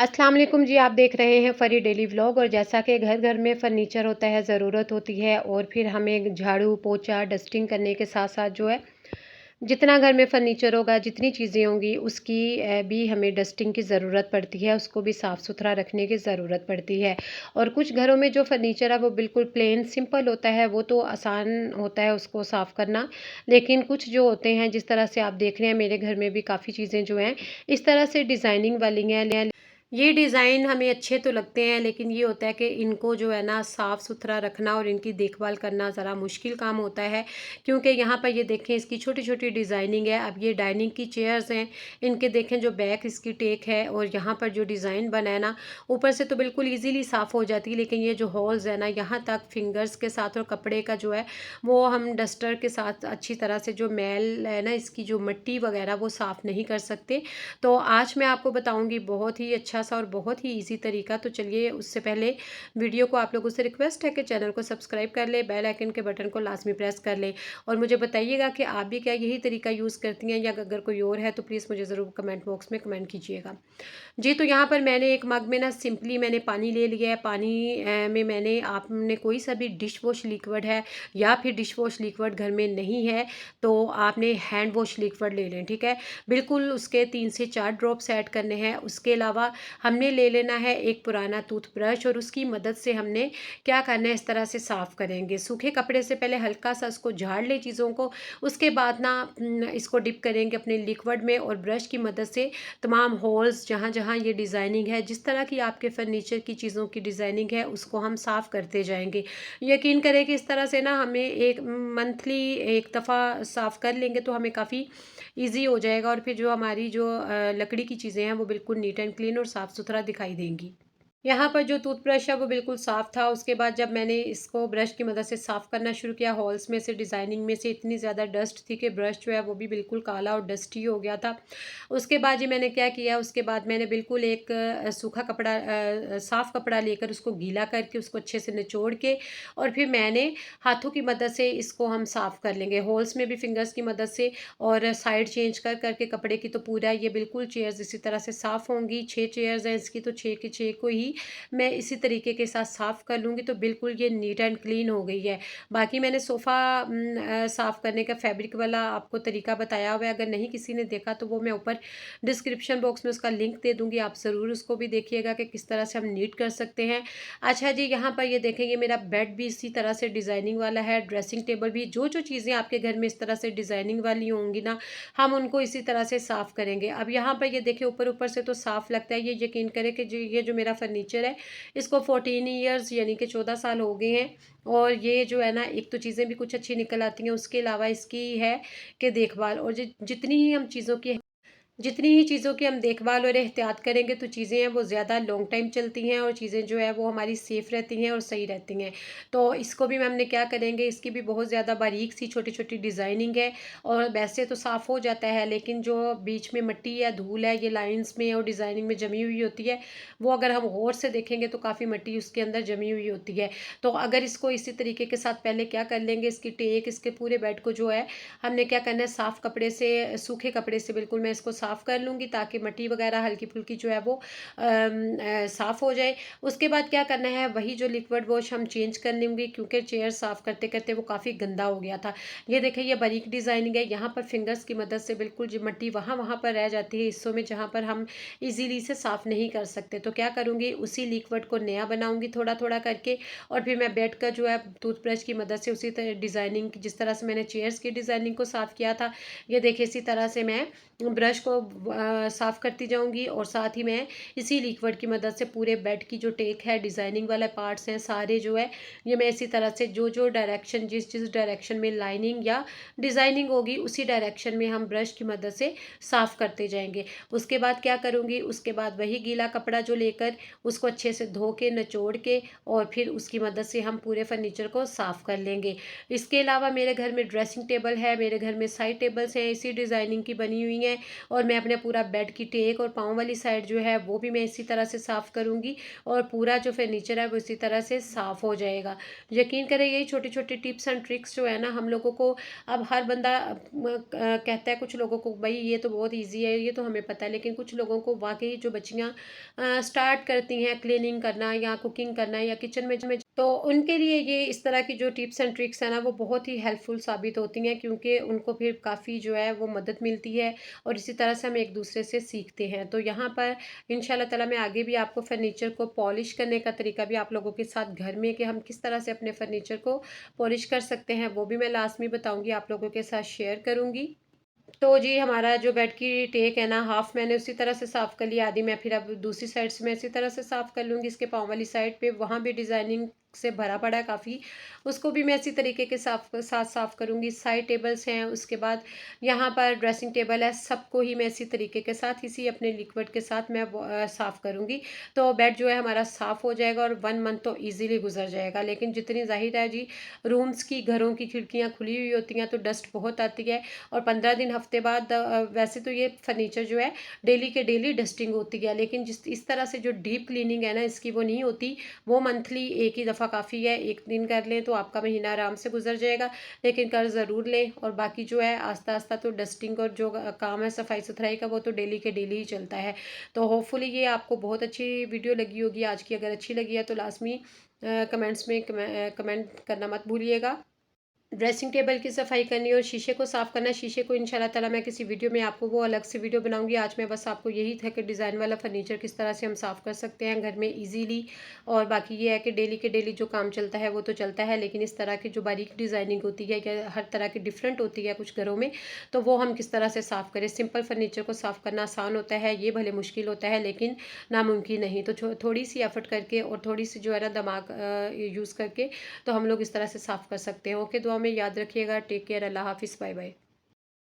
अस्सलाम वालेकुम जी। आप देख रहे हैं फ़री डेली व्लॉग। और जैसा कि घर-घर में फ़र्नीचर होता है, ज़रूरत होती है और फिर हमें झाड़ू, पोछा, डस्टिंग करने के साथ-साथ जो है, जितना घर में फ़र्नीचर होगा, जितनी चीज़ें होंगी उसकी भी हमें डस्टिंग की ज़रूरत पड़ती है, उसको भी साफ़-सुथरा रखने की ज़रूरत पड़ती है। और कुछ घरों में जो फ़र्नीचर है वो बिल्कुल प्लेन सिंपल होता है, वो तो आसान होता है उसको साफ़ करना। लेकिन कुछ जो होते हैं, जिस तरह से आप देख रहे हैं मेरे घर में भी काफ़ी चीज़ें जो हैं, इस तरह से डिज़ाइनिंग वाली हैं। ये डिज़ाइन हमें अच्छे तो लगते हैं, लेकिन ये होता है कि इनको जो है ना साफ़-सुथरा रखना और इनकी देखभाल करना ज़रा मुश्किल काम होता है। क्योंकि यहाँ पर ये देखें, इसकी छोटी-छोटी डिज़ाइनिंग है। अब ये डाइनिंग की चेयर्स हैं, इनके देखें जो बैक इसकी टेक है और यहाँ पर जो डिज़ाइन बना है ना, ऊपर से तो बिल्कुल ईज़िली साफ़ हो जाती है, लेकिन ये जो होल्स है ना, यहाँ तक फिंगर्स के साथ और कपड़े का जो है, वो हम डस्टर के साथ अच्छी तरह से जो मैल है ना, इसकी जो मिट्टी वग़ैरह वो साफ़ नहीं कर सकते। तो आज मैं आपको बताऊंगी बहुत ही अच्छा सा और बहुत ही इजी तरीका। तो चलिए, उससे पहले वीडियो को आप लोगों से रिक्वेस्ट है कि चैनल को सब्सक्राइब कर ले, बेल आइकन के बटन को लाजमी प्रेस कर ले और मुझे बताइएगा कि आप भी क्या यही तरीका यूज़ करती हैं, या अगर कोई और है तो प्लीज़ मुझे ज़रूर कमेंट बॉक्स में कमेंट कीजिएगा। जी, तो यहाँ पर मैंने एक मग में ना सिंपली मैंने पानी ले लिया है। पानी में मैंने, आपने कोई सा भी डिश वॉश लिक्विड है या फिर डिश वॉश लिक्विड घर में नहीं है तो आपने हैंड वॉश लिक्विड ले लें, ठीक है। बिल्कुल उसके 3 से 4 ड्रॉप्स ऐड करने हैं। उसके अलावा हमने ले लेना है एक पुराना टूथब्रश और उसकी मदद से हमने क्या करना है, इस तरह से साफ़ करेंगे। सूखे कपड़े से पहले हल्का सा उसको झाड़ ले चीज़ों को, उसके बाद ना इसको डिप करेंगे अपने लिक्विड में और ब्रश की मदद से तमाम होल्स जहाँ जहाँ ये डिज़ाइनिंग है, जिस तरह की आपके फर्नीचर की चीज़ों की डिज़ाइनिंग है, उसको हम साफ़ करते जाएंगे। यकीन करें कि इस तरह से ना हमें एक मंथली एक दफ़ा साफ़ कर लेंगे तो हमें काफ़ी ईजी हो जाएगा और फिर जो हमारी जो लकड़ी की चीज़ें हैं वो बिल्कुल नीट एंड क्लीन और साफ़ सुथरा दिखाई देंगी। यहाँ पर जो टूथब्रश है वो बिल्कुल साफ़ था। उसके बाद जब मैंने इसको ब्रश की मदद से साफ़ करना शुरू किया, होल्स में से डिज़ाइनिंग में से इतनी ज़्यादा डस्ट थी कि ब्रश जो है वो भी बिल्कुल काला और डस्टी हो गया था। उसके बाद जी मैंने क्या किया, उसके बाद मैंने बिल्कुल एक सूखा कपड़ा, साफ़ कपड़ा लेकर उसको गीला करके उसको अच्छे से निचोड़ के और फिर मैंने हाथों की मदद से इसको हम साफ़ कर लेंगे, होल्स में भी फिंगर्स की मदद से। और साइड चेंज कर करके कपड़े की, तो पूरा ये बिल्कुल चेयर्स इसी तरह से साफ़ होंगी। 6 चेयर्स हैं इसकी, तो 6 के 6 को ही मैं इसी तरीके के साथ साफ़ कर लूँगी तो बिल्कुल ये नीट एंड क्लीन हो गई है। बाकी मैंने सोफ़ा साफ़ करने का फैब्रिक वाला आपको तरीका बताया हुआ है, अगर नहीं किसी ने देखा तो वो मैं ऊपर डिस्क्रिप्शन बॉक्स में उसका लिंक दे दूँगी, आप ज़रूर उसको भी देखिएगा कि किस तरह से हम नीट कर सकते हैं। अच्छा जी, यहाँ पर ये देखें, ये मेरा बेड भी इसी तरह से डिज़ाइनिंग वाला है, ड्रेसिंग टेबल भी, जो चीज़ें आपके घर में इस तरह से डिज़ाइनिंग वाली होंगी ना, हम उनको इसी तरह से साफ़ करेंगे। अब यहाँ पर ये देखिए, ऊपर-ऊपर से तो साफ़ लगता है, ये यकीन करें कि ये जो मेरा फर्नीचर है, इसको 14 ईयर्स यानी कि 14 साल हो गए हैं। और ये जो है ना, एक तो चीज़ें भी कुछ अच्छी निकल आती हैं, उसके अलावा इसकी है कि देखभाल, और जितनी ही हम चीज़ों की, जितनी ही चीज़ों की हम देखभाल और एहतियात करेंगे तो चीज़ें हैं वो ज़्यादा लॉन्ग टाइम चलती हैं और चीज़ें जो है वो हमारी सेफ़ रहती हैं और सही रहती हैं। तो इसको भी हमने क्या करेंगे, इसकी भी बहुत ज़्यादा बारीक सी छोटी-छोटी डिज़ाइनिंग है। और वैसे तो साफ़ हो जाता है, लेकिन जो बीच में मिट्टी या धूल है, ये लाइन्स में और डिज़ाइनिंग में जमी हुई होती है, वो अगर हम गौर से देखेंगे तो काफ़ी मिट्टी उसके अंदर जमी हुई होती है। तो अगर इसको इसी तरीके के साथ पहले क्या कर लेंगे, इसकी टेक, इसके पूरे बेड को जो है, हमने क्या करना है, साफ़ कपड़े से, सूखे कपड़े से बिल्कुल मैं इसको साफ़ कर लूँगी ताकि मिट्टी वगैरह हल्की-फुल्की जो है वो साफ़ हो जाए। उसके बाद क्या करना है, वही जो लिक्विड वॉश हम चेंज कर लेंगे, क्योंकि चेयर साफ़ करते-करते वो काफ़ी गंदा हो गया था। ये देखिए, ये बारीक डिज़ाइनिंग है, यहाँ पर फिंगर्स की मदद से बिल्कुल जो मिट्टी वहाँ-वहाँ पर रह जाती है हिस्सों में जहाँ पर हम ईज़िली से साफ़ नहीं कर सकते। तो क्या करूँगी, उसी लिक्विड को नया बनाऊँगी थोड़ा-थोड़ा करके और फिर मैं बेड का जो है टूथब्रश की मदद से उसी तरह डिज़ाइनिंग, जिस तरह से मैंने चेयर्स की डिज़ाइनिंग को साफ़ किया था, ये देखिए इसी तरह से मैं ब्रश को साफ़ करती जाऊँगी और साथ ही मैं इसी लिक्विड की मदद से पूरे बेड की जो टेक है, डिज़ाइनिंग वाले पार्ट्स हैं सारे जो है, ये मैं इसी तरह से जो डायरेक्शन, जिस डायरेक्शन में लाइनिंग या डिज़ाइनिंग होगी उसी डायरेक्शन में हम ब्रश की मदद से साफ़ करते जाएंगे। उसके बाद क्या करूँगी, उसके बाद वही गीला कपड़ा जो लेकर उसको अच्छे से धो के, निचोड़ के और फिर उसकी मदद से हम पूरे फर्नीचर को साफ़ कर लेंगे। इसके अलावा मेरे घर में ड्रेसिंग टेबल है, मेरे घर में साइड टेबल्स हैं, इसी डिज़ाइनिंग की बनी हुई हैं और और मैं अपने पूरा बेड की टेक और पाँव वाली साइड जो है वो भी मैं इसी तरह से साफ़ करूँगी और पूरा जो फर्नीचर है वो इसी तरह से साफ़ हो जाएगा। यकीन करें यही छोटी-छोटी टिप्स एंड ट्रिक्स जो है ना हम लोगों को, अब हर बंदा कहता है, कुछ लोगों को भई ये तो बहुत ईज़ी है, ये तो हमें पता है, लेकिन कुछ लोगों को वाक़ई जो बच्चियाँ स्टार्ट करती हैं क्लीनिंग करना या कुकिंग करना या किचन में तो उनके लिए ये इस तरह की जो टिप्स एंड ट्रिक्स हैं ना वो बहुत ही हेल्पफुल साबित होती हैं, क्योंकि उनको फिर काफ़ी जो है वो मदद मिलती है और इसी तरह से हम एक दूसरे से सीखते हैं। तो यहाँ पर इंशाल्लाह ताला मैं आगे भी आपको फर्नीचर को पॉलिश करने का तरीका भी आप लोगों के साथ घर में कि हम किस तरह से अपने फर्नीचर को पॉलिश कर सकते हैं वो भी मैं लास्ट में बताऊँगी, आप लोगों के साथ शेयर करूँगी। तो जी हमारा जो बेड की टेक है ना, हाफ़ मैंने उसी तरह से साफ़ कर लिया, आधी मैं फिर अब दूसरी साइड से मैं इसी तरह से साफ़ कर लूँगी। इसके पाँव वाली साइड पे वहाँ भी डिज़ाइनिंग से भरा पड़ा है काफ़ी, उसको भी मैं इसी तरीके के साथ साफ़ करूँगी। साइड टेबल्स हैं, उसके बाद यहाँ पर ड्रेसिंग टेबल है, सबको ही मैं इसी तरीके के साथ इसी अपने लिक्विड के साथ मैं साफ़ करूँगी। तो बेड जो है हमारा साफ़ हो जाएगा और 1 मंथ तो ईज़िली गुज़र जाएगा। लेकिन जितनी ज़ाहिर है जी, रूम्स की, घरों की खिड़कियाँ खुली हुई होती हैं तो डस्ट बहुत आती है और 15 दिन हफ्ते बाद वैसे तो ये फर्नीचर जो है डेली के डेली डस्टिंग होती है, लेकिन जिस इस तरह से जो डीप क्लीनिंग है ना इसकी वो नहीं होती। वो मंथली एक ही दफ़ा काफ़ी है, एक दिन कर लें तो आपका महीना आराम से गुजर जाएगा, लेकिन कर ज़रूर लें। और बाकी जो है आस्ता आस्ता तो डस्टिंग और जो काम है सफाई सुथराई का वो तो डेली के डेली ही चलता है। तो होपफुली ये आपको बहुत अच्छी वीडियो लगी होगी आज की। अगर अच्छी लगी है तो लाजमी कमेंट्स में कमेंट करना मत भूलिएगा। ड्रेसिंग टेबल की सफाई करनी और शीशे को साफ़ करना। शीशे को इंशाल्लाह ताला मैं किसी वीडियो में आपको वो अलग से वीडियो बनाऊंगी। आज मैं बस आपको यही था कि डिज़ाइन वाला फर्नीचर किस तरह से हम साफ़ कर सकते हैं घर में इजीली। और बाकी ये है कि डेली के डेली जो काम चलता है वो तो चलता है, लेकिन इस तरह की जो बारीक डिज़ाइनिंग होती है या हर तरह की डिफरेंट होती है कुछ घरों में, तो वो हम किस तरह से साफ़ करें। सिंपल फर्नीचर को साफ़ करना आसान होता है, ये भले मुश्किल होता है लेकिन नामुमकिन नहीं। तो थोड़ी सी एफर्ट करके और थोड़ी सी जो है ना दिमाग यूज़ करके तो हम लोग इस तरह से साफ़ कर सकते हैं। ओके, दुआ में याद रखिएगा। Take care. अल्लाह हाफ़िज़। Bye bye.